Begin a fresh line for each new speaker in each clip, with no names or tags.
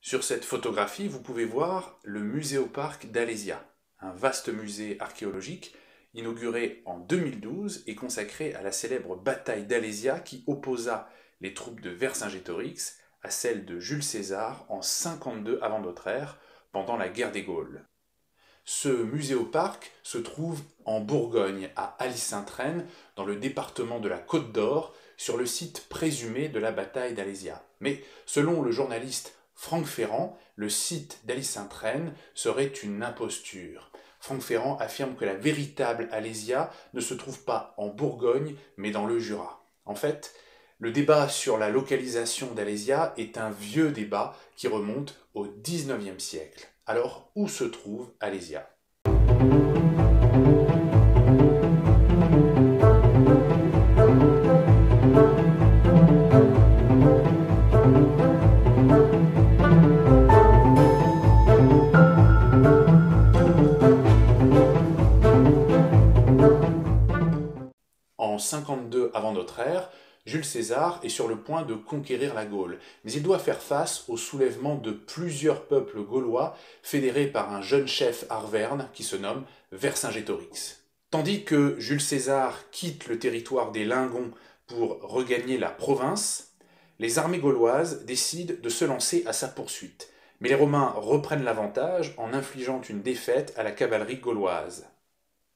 Sur cette photographie, vous pouvez voir le muséoparc d'Alésia, un vaste musée archéologique inauguré en 2012 et consacré à la célèbre bataille d'Alésia qui opposa les troupes de Vercingétorix à celles de Jules César en 52 avant notre ère, pendant la guerre des Gaules. Ce muséoparc se trouve en Bourgogne, à Alys-Saint-Traine, dans le département de la Côte d'Or, sur le site présumé de la bataille d'Alésia. Mais selon le journaliste Franck Ferrand, le site d'Alys-Saint-Traine serait une imposture. Franck Ferrand affirme que la véritable Alésia ne se trouve pas en Bourgogne, mais dans le Jura. En fait, le débat sur la localisation d'Alésia est un vieux débat qui remonte au XIXe siècle. Alors, où se trouve Alésia ? En 52 avant notre ère, Jules César est sur le point de conquérir la Gaule, mais il doit faire face au soulèvement de plusieurs peuples gaulois fédérés par un jeune chef arverne qui se nomme Vercingétorix. Tandis que Jules César quitte le territoire des Lingons pour regagner la province, les armées gauloises décident de se lancer à sa poursuite. Mais les Romains reprennent l'avantage en infligeant une défaite à la cavalerie gauloise.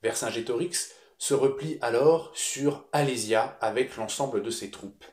Vercingétorix se replie alors sur Alésia avec l'ensemble de ses troupes.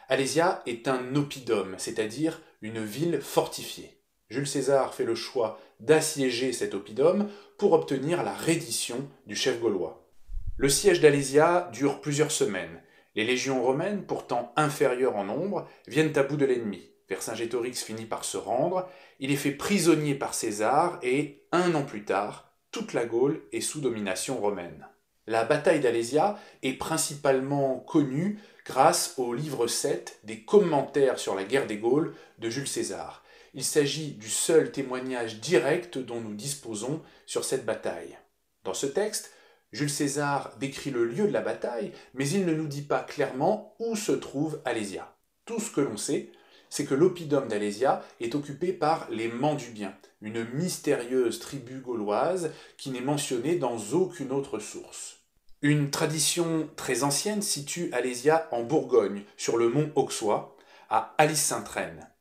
Alésia est un oppidum, c'est-à-dire une ville fortifiée. Jules César fait le choix d'assiéger cet oppidum pour obtenir la reddition du chef gaulois. Le siège d'Alésia dure plusieurs semaines. Les légions romaines, pourtant inférieures en nombre, viennent à bout de l'ennemi. Vercingétorix finit par se rendre, il est fait prisonnier par César et, 1 an plus tard, toute la Gaule est sous domination romaine. La bataille d'Alésia est principalement connue grâce au livre 7 des commentaires sur la guerre des Gaules de Jules César. Il s'agit du seul témoignage direct dont nous disposons sur cette bataille. Dans ce texte, Jules César décrit le lieu de la bataille, mais il ne nous dit pas clairement où se trouve Alésia. Tout ce que l'on sait, c'est que l'oppidum d'Alésia est occupé par les Mandubiens, une mystérieuse tribu gauloise qui n'est mentionnée dans aucune autre source. Une tradition très ancienne situe Alésia en Bourgogne, sur le mont Auxois, à Alys-Saint-Traine.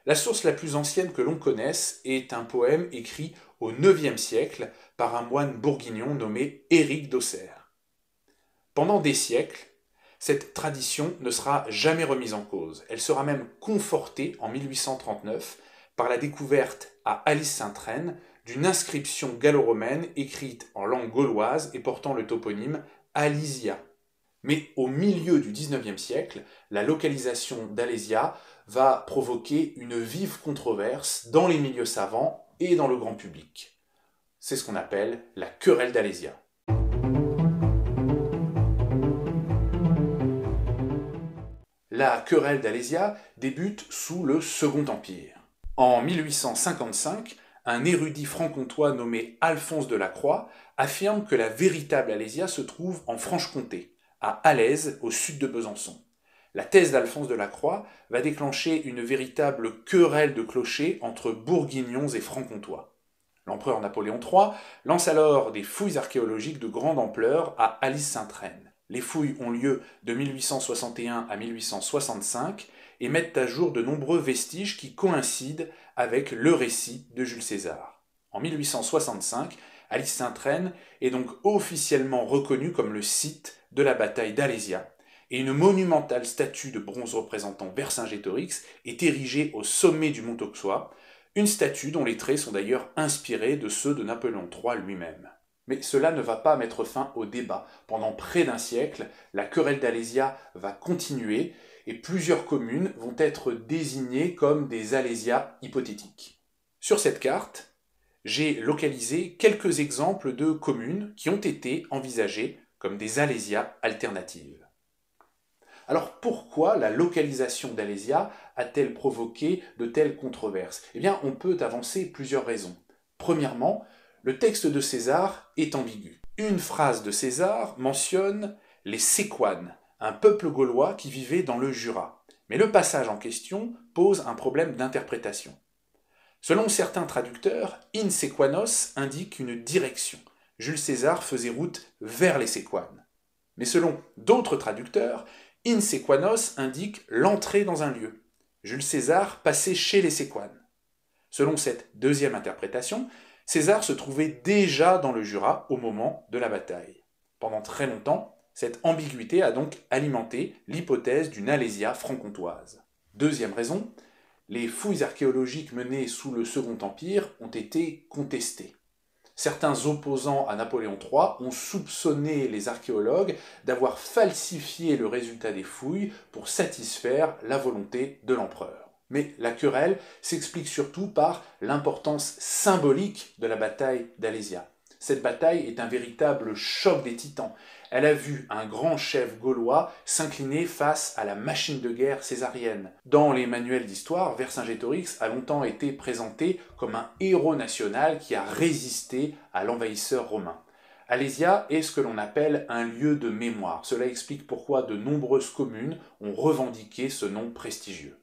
La source la plus ancienne que l'on connaisse est un poème écrit au IXe siècle par un moine bourguignon nommé Éric d'Auxerre. Pendant des siècles, cette tradition ne sera jamais remise en cause. Elle sera même confortée en 1839 par la découverte à Alys-Saint-Traine d'une inscription gallo-romaine écrite en langue gauloise et portant le toponyme Alysia. Mais au milieu du XIXe siècle, la localisation d'Alésia va provoquer une vive controverse dans les milieux savants et dans le grand public. C'est ce qu'on appelle la querelle d'Alésia. La querelle d'Alésia débute sous le Second Empire. En 1855, un érudit franc-comtois nommé Alphonse de la Croix affirme que la véritable Alésia se trouve en Franche-Comté, à Alaize, au sud de Besançon. La thèse d'Alphonse de la Croix va déclencher une véritable querelle de clochers entre bourguignons et franc-comtois. L'empereur Napoléon III lance alors des fouilles archéologiques de grande ampleur à Alys-Saint-Traine. Les fouilles ont lieu de 1861 à 1865 et mettent à jour de nombreux vestiges qui coïncident avec le récit de Jules César. En 1865, Alys-Saint-Traine est donc officiellement reconnue comme le site de la bataille d'Alésia, et une monumentale statue de bronze représentant Vercingétorix est érigée au sommet du mont Auxois, une statue dont les traits sont d'ailleurs inspirés de ceux de Napoléon III lui-même. Mais cela ne va pas mettre fin au débat. Pendant près d'un siècle, la querelle d'Alésia va continuer et plusieurs communes vont être désignées comme des Alésias hypothétiques. Sur cette carte, j'ai localisé quelques exemples de communes qui ont été envisagées comme des Alésias alternatives. Alors pourquoi la localisation d'Alésia a-t-elle provoqué de telles controverses ? Eh bien, on peut avancer plusieurs raisons. Premièrement, le texte de César est ambigu. Une phrase de César mentionne les Séquanes, un peuple gaulois qui vivait dans le Jura. Mais le passage en question pose un problème d'interprétation. Selon certains traducteurs, in Sequanos indique une direction. Jules César faisait route vers les Séquanes. Mais selon d'autres traducteurs, in Sequanos indique l'entrée dans un lieu. Jules César passait chez les Séquanes. Selon cette deuxième interprétation, César se trouvait déjà dans le Jura au moment de la bataille. Pendant très longtemps, cette ambiguïté a donc alimenté l'hypothèse d'une Alésia franc-comtoise. Deuxième raison, les fouilles archéologiques menées sous le Second Empire ont été contestées. Certains opposants à Napoléon III ont soupçonné les archéologues d'avoir falsifié le résultat des fouilles pour satisfaire la volonté de l'empereur. Mais la querelle s'explique surtout par l'importance symbolique de la bataille d'Alésia. Cette bataille est un véritable choc des titans. Elle a vu un grand chef gaulois s'incliner face à la machine de guerre césarienne. Dans les manuels d'histoire, Vercingétorix a longtemps été présenté comme un héros national qui a résisté à l'envahisseur romain. Alésia est ce que l'on appelle un lieu de mémoire. Cela explique pourquoi de nombreuses communes ont revendiqué ce nom prestigieux.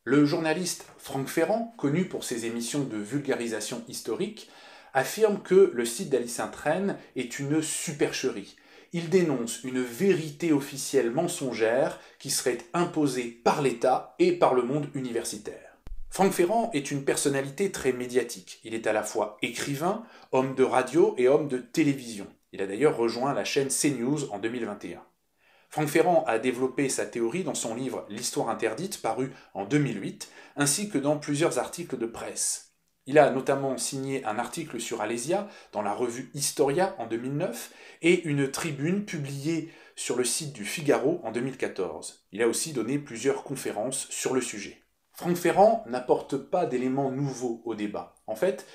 Le journaliste Franck Ferrand, connu pour ses émissions de vulgarisation historique, affirme que le site d'Aly-Sainte-Reine est une supercherie. Il dénonce une vérité officielle mensongère qui serait imposée par l'État et par le monde universitaire. Franck Ferrand est une personnalité très médiatique. Il est à la fois écrivain, homme de radio et homme de télévision. Il a d'ailleurs rejoint la chaîne CNews en 2021. Franck Ferrand a développé sa théorie dans son livre L'Histoire interdite, paru en 2008, ainsi que dans plusieurs articles de presse. Il a notamment signé un article sur Alésia dans la revue Historia en 2009 et une tribune publiée sur le site du Figaro en 2014. Il a aussi donné plusieurs conférences sur le sujet. Franck Ferrand n'apporte pas d'éléments nouveaux au débat. En fait,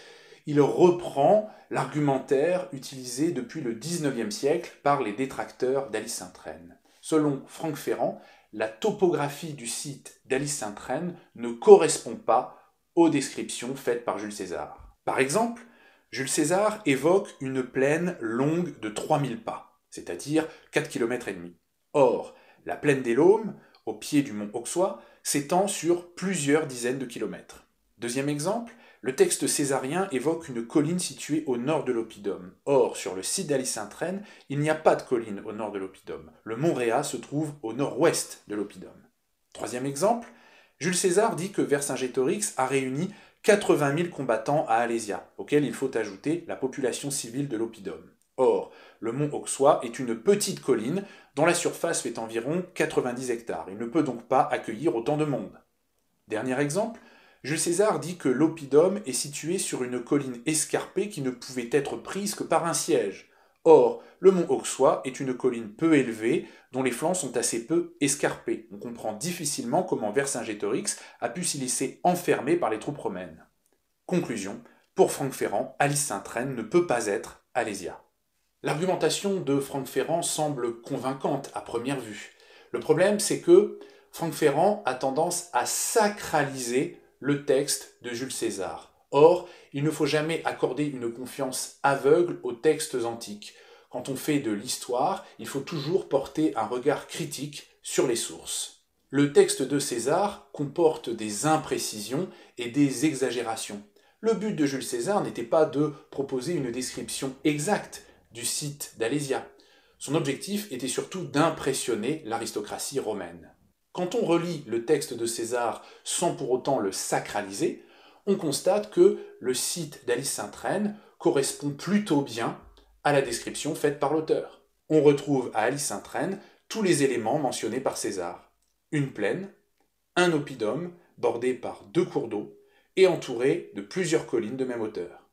il reprend l'argumentaire utilisé depuis le XIXe siècle par les détracteurs d'Aly-Sainte-Reine. Selon Franck Ferrand, la topographie du site d'Aly-Sainte-Reine ne correspond pas aux descriptions faites par Jules César. Par exemple, Jules César évoque une plaine longue de 3000 pas, c'est-à-dire 4,5 km. Or, la plaine des Laumes, au pied du mont Auxois, s'étend sur plusieurs dizaines de kilomètres. Deuxième exemple, le texte césarien évoque une colline située au nord de l'oppidum. Or, sur le site d'Aly-Sainte-Reine, il n'y a pas de colline au nord de l'oppidum. Le mont Réa se trouve au nord-ouest de l'oppidum. Troisième exemple, Jules César dit que Vercingétorix a réuni 80 000 combattants à Alésia, auxquels il faut ajouter la population civile de l'oppidum. Or, le mont Auxois est une petite colline dont la surface fait environ 90 hectares. Il ne peut donc pas accueillir autant de monde. Dernier exemple, Jules César dit que l'oppidum est situé sur une colline escarpée qui ne pouvait être prise que par un siège. Or, le mont Auxois est une colline peu élevée dont les flancs sont assez peu escarpés. On comprend difficilement comment Vercingétorix a pu s'y laisser enfermer par les troupes romaines. Conclusion, pour Franck Ferrand, Aly-Sainte-Reine ne peut pas être Alésia. L'argumentation de Franck Ferrand semble convaincante à première vue. Le problème, c'est que Franck Ferrand a tendance à sacraliser le texte de Jules César. Or, il ne faut jamais accorder une confiance aveugle aux textes antiques. Quand on fait de l'histoire, il faut toujours porter un regard critique sur les sources. Le texte de César comporte des imprécisions et des exagérations. Le but de Jules César n'était pas de proposer une description exacte du site d'Alésia. Son objectif était surtout d'impressionner l'aristocratie romaine. Quand on relit le texte de César sans pour autant le sacraliser, on constate que le site d'Aly-Sainte-Reine correspond plutôt bien à la description faite par l'auteur. On retrouve à Aly-Sainte-Reine tous les éléments mentionnés par César. Une plaine, un oppidum bordé par 2 cours d'eau et entouré de plusieurs collines de même hauteur.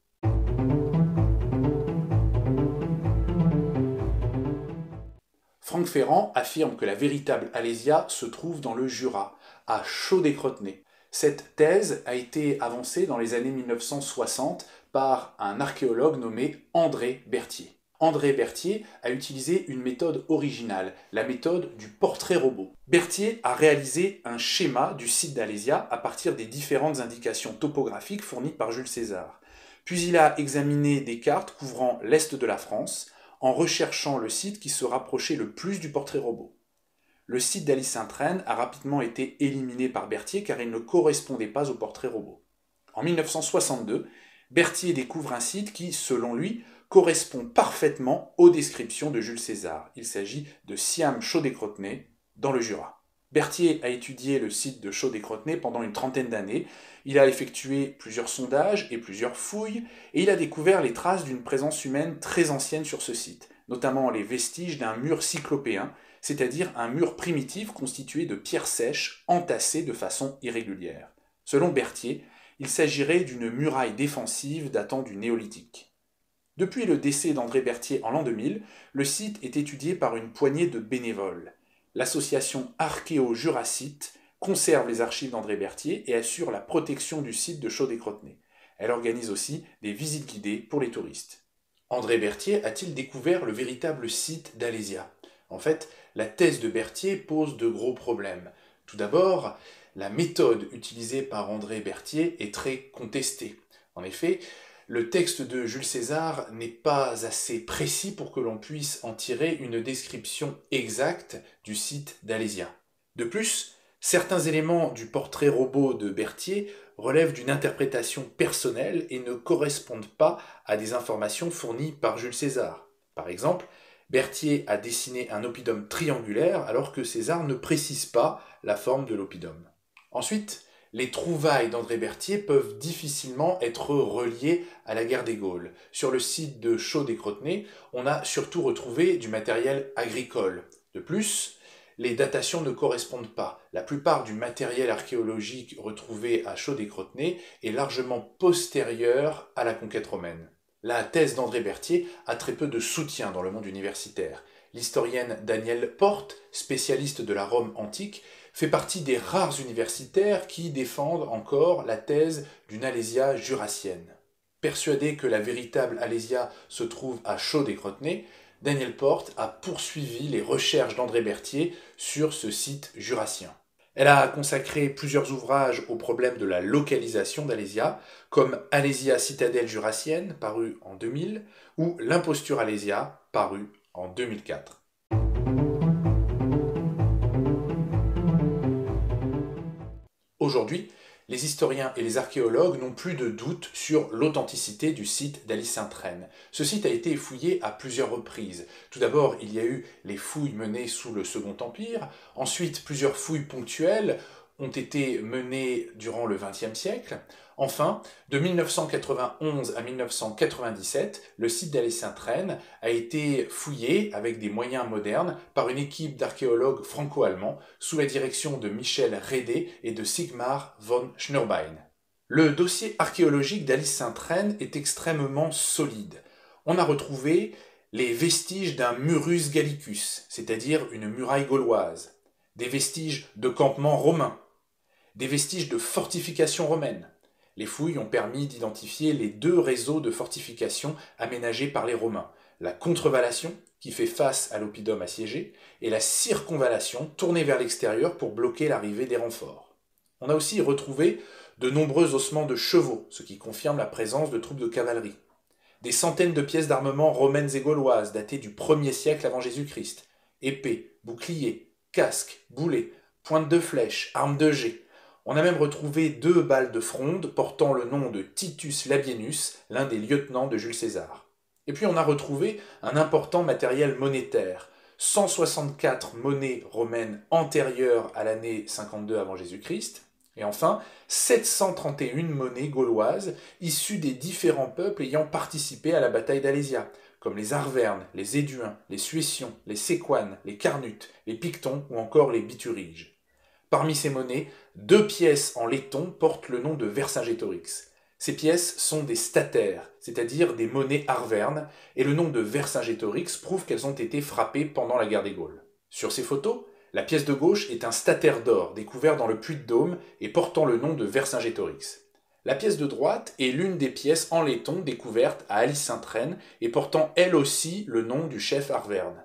Franck Ferrand affirme que la véritable Alésia se trouve dans le Jura, à Chaudet-Crotenay. Cette thèse a été avancée dans les années 1960 par un archéologue nommé André Berthier. André Berthier a utilisé une méthode originale, la méthode du portrait robot. Berthier a réalisé un schéma du site d'Alésia à partir des différentes indications topographiques fournies par Jules César. Puis il a examiné des cartes couvrant l'est de la France, en recherchant le site qui se rapprochait le plus du portrait robot. Le site d'Alice Sainte-Reine a rapidement été éliminé par Berthier car il ne correspondait pas au portrait robot. En 1962, Berthier découvre un site qui, selon lui, correspond parfaitement aux descriptions de Jules César. Il s'agit de Siam-Chaudet-Crotenay, dans le Jura. Berthier a étudié le site de Chaudet-Crotenay pendant une trentaine d'années. Il a effectué plusieurs sondages et plusieurs fouilles, et il a découvert les traces d'une présence humaine très ancienne sur ce site, notamment les vestiges d'un mur cyclopéen, c'est-à-dire un mur primitif constitué de pierres sèches entassées de façon irrégulière. Selon Berthier, il s'agirait d'une muraille défensive datant du néolithique. Depuis le décès d'André Berthier en l'an 2000, le site est étudié par une poignée de bénévoles. L'association Archéo-Jurassite conserve les archives d'André Berthier et assure la protection du site de Chaudet-Crotenay. Elle organise aussi des visites guidées pour les touristes. André Berthier a-t-il découvert le véritable site d'Alésia ? En fait, la thèse de Berthier pose de gros problèmes. Tout d'abord, la méthode utilisée par André Berthier est très contestée. En effet, le texte de Jules César n'est pas assez précis pour que l'on puisse en tirer une description exacte du site d'Alésia. De plus, certains éléments du portrait robot de Berthier relèvent d'une interprétation personnelle et ne correspondent pas à des informations fournies par Jules César. Par exemple, Berthier a dessiné un oppidum triangulaire alors que César ne précise pas la forme de l'oppidum. Ensuite, les trouvailles d'André Berthier peuvent difficilement être reliées à la guerre des Gaules. Sur le site de Chaudet-Crotenay, on a surtout retrouvé du matériel agricole. De plus, les datations ne correspondent pas. La plupart du matériel archéologique retrouvé à Chaudet-Crotenay est largement postérieur à la conquête romaine. La thèse d'André Berthier a très peu de soutien dans le monde universitaire. L'historienne Danielle Porte, spécialiste de la Rome antique, fait partie des rares universitaires qui défendent encore la thèse d'une Alésia jurassienne. Persuadée que la véritable Alésia se trouve à Chaudet-Crotenay, Danielle Porte a poursuivi les recherches d'André Berthier sur ce site jurassien. Elle a consacré plusieurs ouvrages au problème de la localisation d'Alésia, comme Alésia citadelle jurassienne, paru en 2000, ou L'imposture Alésia, paru en 2004. Aujourd'hui, les historiens et les archéologues n'ont plus de doute sur l'authenticité du site d'Alice Sainte-Reine. Ce site a été fouillé à plusieurs reprises. Tout d'abord, il y a eu les fouilles menées sous le Second Empire. Ensuite, plusieurs fouilles ponctuelles ont été menées durant le XXe siècle. Enfin, de 1991 à 1997, le site d'Alice Sainte-Reine a été fouillé avec des moyens modernes par une équipe d'archéologues franco-allemands sous la direction de Michel Rédé et de Sigmar von Schnurbein. Le dossier archéologique d'Alice Sainte-Reine est extrêmement solide. On a retrouvé les vestiges d'un Murus Gallicus, c'est-à-dire une muraille gauloise, des vestiges de campements romains, des vestiges de fortifications romaines. Les fouilles ont permis d'identifier les deux réseaux de fortifications aménagés par les Romains, la contrevallation, qui fait face à l'oppidum assiégé, et la circonvallation, tournée vers l'extérieur pour bloquer l'arrivée des renforts. On a aussi retrouvé de nombreux ossements de chevaux, ce qui confirme la présence de troupes de cavalerie. Des centaines de pièces d'armement romaines et gauloises datées du 1er siècle avant Jésus-Christ. Épées, boucliers, casques, boulets, pointes de flèches, armes de jet. On a même retrouvé 2 balles de fronde portant le nom de Titus Labienus, l'un des lieutenants de Jules César. Et puis on a retrouvé un important matériel monétaire, 164 monnaies romaines antérieures à l'année 52 avant Jésus-Christ, et enfin 731 monnaies gauloises issues des différents peuples ayant participé à la bataille d'Alésia, comme les Arvernes, les Éduins, les Suessiens, les Séquanes, les Carnutes, les Pictons ou encore les Bituriges. Parmi ces monnaies, 2 pièces en laiton portent le nom de Vercingétorix. Ces pièces sont des stataires, c'est-à-dire des monnaies arvernes, et le nom de Vercingétorix prouve qu'elles ont été frappées pendant la guerre des Gaules. Sur ces photos, la pièce de gauche est un stataire d'or découvert dans le Puy-de-Dôme et portant le nom de Vercingétorix. La pièce de droite est l'une des pièces en laiton découvertes à Alice Sainte-Reine et portant elle aussi le nom du chef arverne.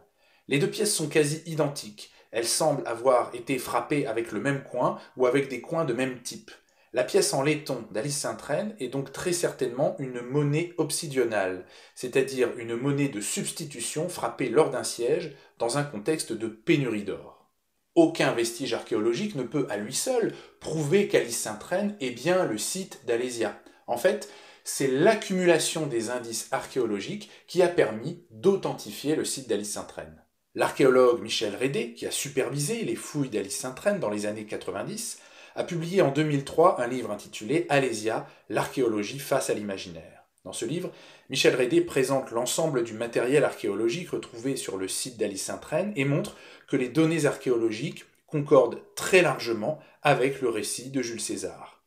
Les 2 pièces sont quasi identiques. Elles semblent avoir été frappées avec le même coin ou avec des coins de même type. La pièce en laiton d'Alice Sainte-Reine est donc très certainement une monnaie obsidionale, c'est-à-dire une monnaie de substitution frappée lors d'un siège dans un contexte de pénurie d'or. aucun vestige archéologique ne peut à lui seul prouver qu'Alis-Sainte-Reine est bien le site d'Alésia. En fait, c'est l'accumulation des indices archéologiques qui a permis d'authentifier le site d'Alis-Sainte-Reine. L'archéologue Michel Rédé, qui a supervisé les fouilles d'Alis-Sainte-Reine dans les années 90, a publié en 2003 un livre intitulé Alésia, l'archéologie face à l'imaginaire. Dans ce livre, Michel Rédé présente l'ensemble du matériel archéologique retrouvé sur le site d'Alis-Sainte-Reine et montre que les données archéologiques concordent très largement avec le récit de Jules César.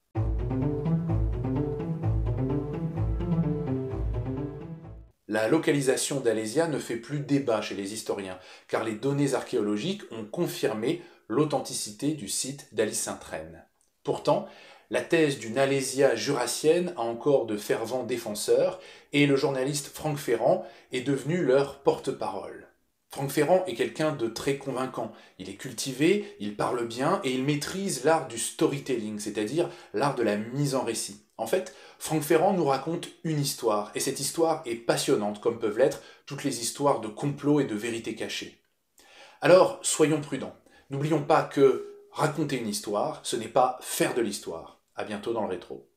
La localisation d'Alésia ne fait plus débat chez les historiens, car les données archéologiques ont confirmé l'authenticité du site d'Alis-Sainte-Reine. Pourtant, la thèse d'une Alésia jurassienne a encore de fervents défenseurs, et le journaliste Franck Ferrand est devenu leur porte-parole. Franck Ferrand est quelqu'un de très convaincant. Il est cultivé, il parle bien et il maîtrise l'art du storytelling, c'est-à-dire l'art de la mise en récit. En fait, Franck Ferrand nous raconte une histoire, et cette histoire est passionnante, comme peuvent l'être toutes les histoires de complots et de vérités cachées. Alors, soyons prudents. N'oublions pas que raconter une histoire, ce n'est pas faire de l'histoire. À bientôt dans le rétro.